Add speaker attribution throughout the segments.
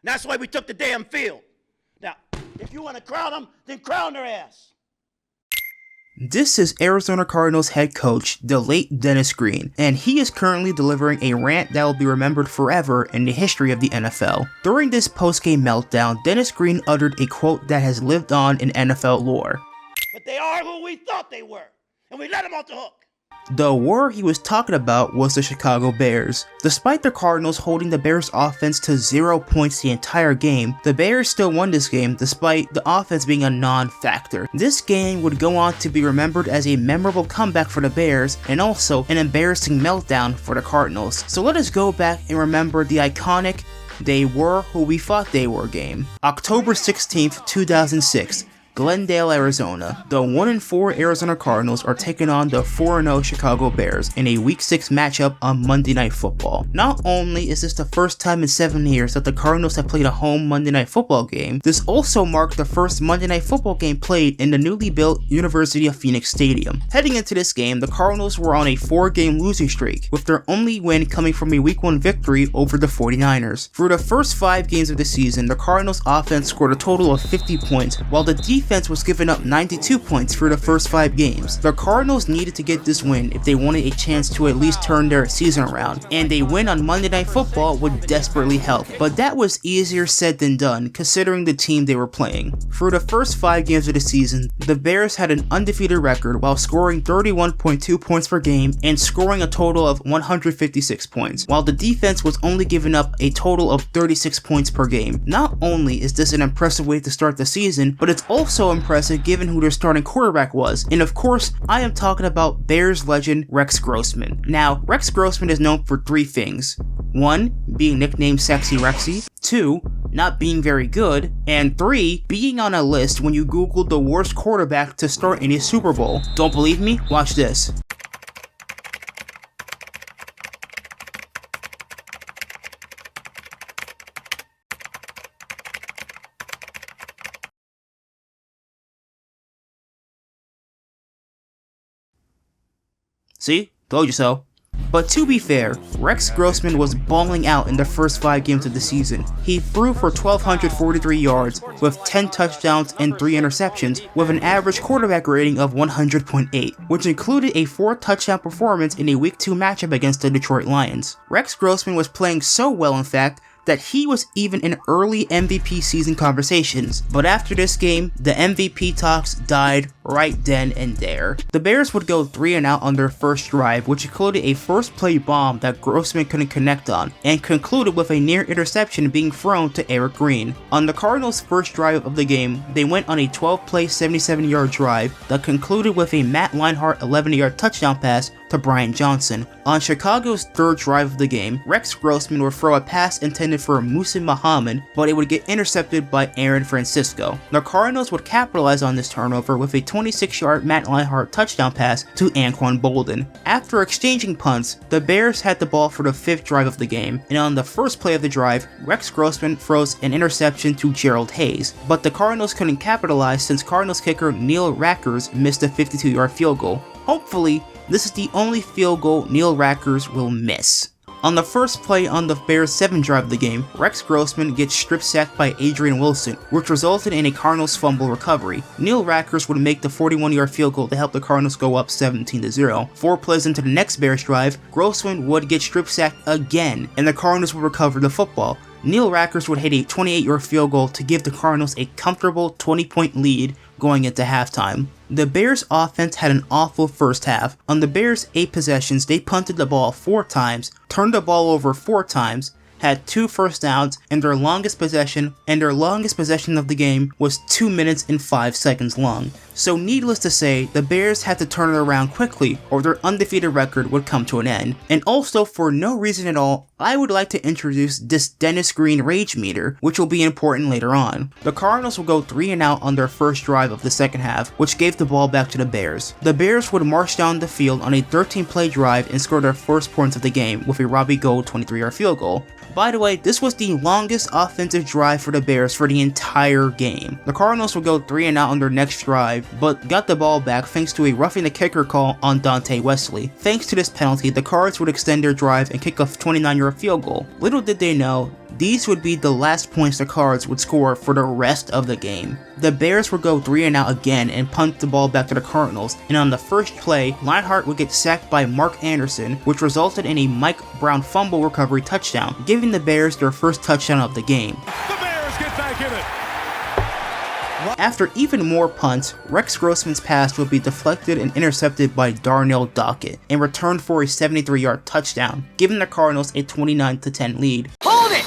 Speaker 1: That's why we took the damn field. Now, if you want to crown them, then crown their ass.
Speaker 2: This is Arizona Cardinals head coach, the late Dennis Green, and he is currently delivering a rant that will be remembered forever in the history of the NFL. During this post-game meltdown, Dennis Green uttered a quote that has lived on in NFL lore.
Speaker 1: But they are who we thought they were, and we let them off the hook.
Speaker 2: The war he was talking about was the Chicago Bears. Despite the Cardinals holding the Bears offense to 0 points the entire game, the Bears still won this game despite the offense being a non-factor. This game would go on to be remembered as a memorable comeback for the Bears and also an embarrassing meltdown for the Cardinals. So let us go back and remember the iconic "They were who we thought they were" game. October 16th, 2006. Glendale, Arizona. The 1-4 Arizona Cardinals are taking on the 4-0 Chicago Bears in a Week 6 matchup on Monday Night Football. Not only is this the first time in 7 years that the Cardinals have played a home Monday Night Football game, this also marked the first Monday Night Football game played in the newly built University of Phoenix Stadium. Heading into this game, the Cardinals were on a 4-game losing streak, with their only win coming from a Week 1 victory over the 49ers. For the first 5 games of the season, the Cardinals offense scored a total of 50 points, while the defense was giving up 92 points for the first 5 games. The Cardinals needed to get this win if they wanted a chance to at least turn their season around, and a win on Monday Night Football would desperately help, but that was easier said than done considering the team they were playing. For the first 5 games of the season, the Bears had an undefeated record while scoring 31.2 points per game and scoring a total of 156 points, while the defense was only giving up a total of 36 points per game. Not only is this an impressive way to start the season, but it's also impressive given who their starting quarterback was, and of course, I am talking about Bears legend Rex Grossman. Now, Rex Grossman is known for 3 things. 1. Being nicknamed Sexy Rexy. 2. Not being very good. And 3. Being on a list when you Google the worst quarterback to start in a Super Bowl. Don't believe me? Watch this. See? Told you so. But to be fair, Rex Grossman was balling out in the first 5 games of the season. He threw for 1,243 yards with 10 touchdowns and 3 interceptions with an average quarterback rating of 100.8, which included a 4 touchdown performance in a Week 2 matchup against the Detroit Lions. Rex Grossman was playing so well, in fact, that he was even in early MVP season conversations, but after this game, the MVP talks died right then and there. The Bears would go 3-and-out on their first drive, which included a first play bomb that Grossman couldn't connect on, and concluded with a near interception being thrown to Eric Green. On the Cardinals' first drive of the game, they went on a 12-play 77-yard drive that concluded with a Matt Leinart 11-yard touchdown pass to Brian Johnson. On Chicago's third drive of the game, Rex Grossman would throw a pass intended for Musa Muhammad, but it would get intercepted by Aaron Francisco. The Cardinals would capitalize on this turnover with a 26-yard Matt Leinart touchdown pass to Anquan Boldin. After exchanging punts, the Bears had the ball for the 5th drive of the game, and on the first play of the drive, Rex Grossman throws an interception to Gerald Hayes, but the Cardinals couldn't capitalize since Cardinals kicker Neil Rackers missed a 52-yard field goal. Hopefully, this is the only field goal Neil Rackers will miss. On the first play on the Bears' 7th drive of the game, Rex Grossman gets strip sacked by Adrian Wilson, which resulted in a Cardinals fumble recovery. Neil Rackers would make the 41-yard field goal to help the Cardinals go up 17-0. 4 plays into the next Bears drive, Grossman would get strip sacked again, and the Cardinals would recover the football. Neil Rackers would hit a 28-yard field goal to give the Cardinals a comfortable 20-point lead going into halftime. The Bears offense had an awful first half. On the Bears' 8 possessions, they punted the ball 4 times, turned the ball over 4 times, had 2 first downs, and their longest possession of the game was 2 minutes and 5 seconds long. So needless to say, the Bears had to turn it around quickly or their undefeated record would come to an end. And also, for no reason at all, I would like to introduce this Dennis Green rage meter, which will be important later on. The Cardinals will go 3-and-out on their first drive of the second half, which gave the ball back to the Bears. The Bears would march down the field on a 13-play drive and score their first points of the game with a Robbie Gould 23-yard field goal. By the way, this was the longest offensive drive for the Bears for the entire game. The Cardinals would go 3-and-out on their next drive, but got the ball back thanks to a roughing the kicker call on Dante Wesley. Thanks to this penalty, the Cards would extend their drive and kick a 29-yard field goal. Little did they know, these would be the last points the Cards would score for the rest of the game. The Bears would go 3 and out again and punt the ball back to the Cardinals, and on the first play, Lionheart would get sacked by Mark Anderson, which resulted in a Mike Brown fumble recovery touchdown, giving the Bears their first touchdown of the game.
Speaker 3: The Bears get back in it.
Speaker 2: After even more punts, Rex Grossman's pass would be deflected and intercepted by Darnell Dockett and returned for a 73-yard touchdown, giving the Cardinals a 29-10 lead.
Speaker 4: Hold it!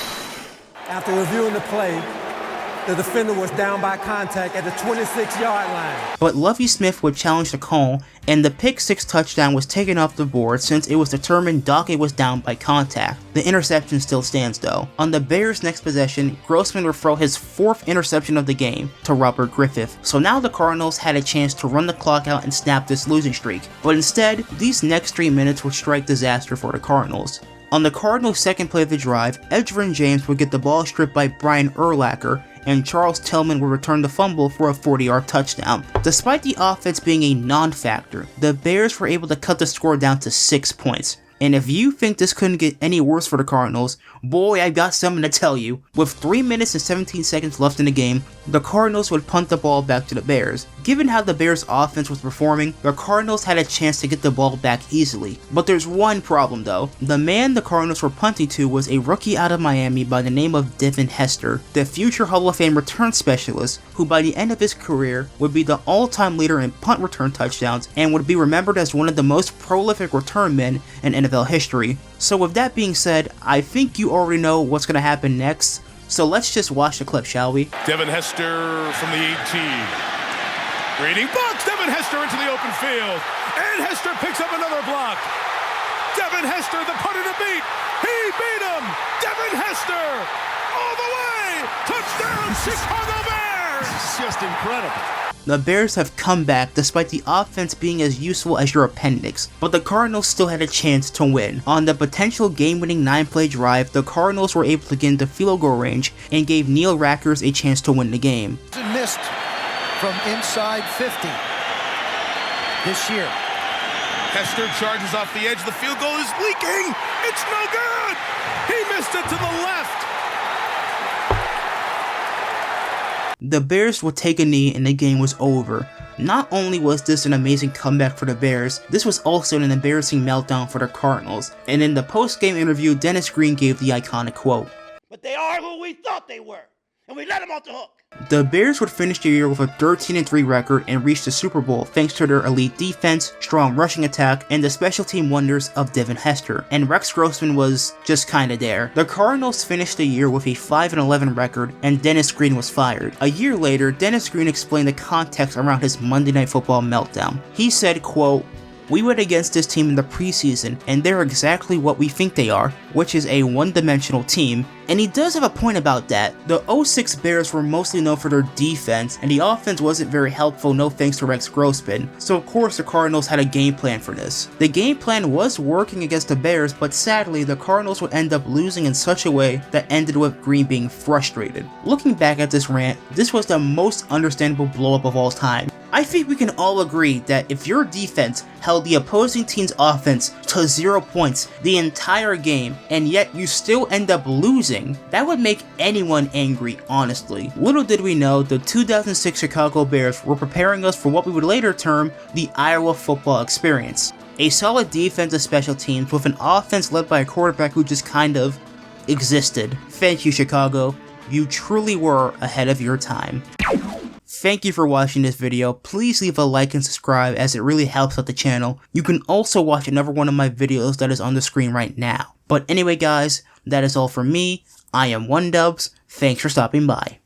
Speaker 5: After reviewing the play, the defender was down by contact at the 26-yard line.
Speaker 2: But Lovie Smith would challenge the call, and the pick-6 touchdown was taken off the board since it was determined Dockett was down by contact. The interception still stands though. On the Bears' next possession, Grossman would throw his 4th interception of the game to Robert Griffith. So now the Cardinals had a chance to run the clock out and snap this losing streak. But instead, these next 3 minutes would strike disaster for the Cardinals. On the Cardinals' second play of the drive, Edgerrin James would get the ball stripped by Brian Urlacher, and Charles Tillman would return the fumble for a 40-yard touchdown. Despite the offense being a non-factor, the Bears were able to cut the score down to 6 points. And if you think this couldn't get any worse for the Cardinals, boy, I've got something to tell you. With 3 minutes and 17 seconds left in the game, the Cardinals would punt the ball back to the Bears. Given how the Bears' offense was performing, the Cardinals had a chance to get the ball back easily. But there's one problem though. The man the Cardinals were punting to was a rookie out of Miami by the name of Devin Hester, the future Hall of Fame return specialist, who by the end of his career would be the all-time leader in punt return touchdowns and would be remembered as one of the most prolific return men in NFL history. So with that being said, I think you already know what's going to happen next, so let's just watch the clip, shall we?
Speaker 3: Devin Hester from the 18. Reading box, Devin Hester into the open field. And Hester picks up another block. Devin Hester, the punter to beat. He beat him. Devin Hester all the way. Touchdown, Chicago Bears. It's just incredible.
Speaker 2: The Bears have come back despite the offense being as useful as your appendix, but the Cardinals still had a chance to win. On the potential game-winning 9-play drive, the Cardinals were able to get into field goal range and gave Neil Rackers a chance to win the game.
Speaker 4: Missed from inside 50 this year.
Speaker 3: Hester charges off the edge. The field goal is leaking. It's no good. He missed it to the left.
Speaker 2: The Bears would take a knee and the game was over. Not only was this an amazing comeback for the Bears, this was also an embarrassing meltdown for the Cardinals. And in the post-game interview, Dennis Green gave the iconic quote.
Speaker 1: But they are who we thought they were, and we let them off the hook.
Speaker 2: The Bears would finish the year with a 13-3 record and reach the Super Bowl thanks to their elite defense, strong rushing attack, and the special team wonders of Devin Hester, and Rex Grossman was just kinda there. The Cardinals finished the year with a 5-11 record, and Dennis Green was fired. A year later, Dennis Green explained the context around his Monday Night Football meltdown. He said, quote, "We went against this team in the preseason, and they're exactly what we think they are, which is a one-dimensional team." And he does have a point about that. The 06 Bears were mostly known for their defense, and the offense wasn't very helpful, no thanks to Rex Grossman. So of course the Cardinals had a game plan for this. The game plan was working against the Bears, but sadly the Cardinals would end up losing in such a way that ended with Green being frustrated. Looking back at this rant, this was the most understandable blow-up of all time. I think we can all agree that if your defense held the opposing team's offense to 0 points the entire game, and yet you still end up losing, that would make anyone angry, honestly. Little did we know, the 2006 Chicago Bears were preparing us for what we would later term the Iowa football experience. A solid defense of special teams with an offense led by a quarterback who just kind of existed. Thank you, Chicago. You truly were ahead of your time. Thank you for watching this video. Please leave a like and subscribe as it really helps out the channel. You can also watch another one of my videos that is on the screen right now. But anyway guys, that is all from me. I am OneDubs. Thanks for stopping by.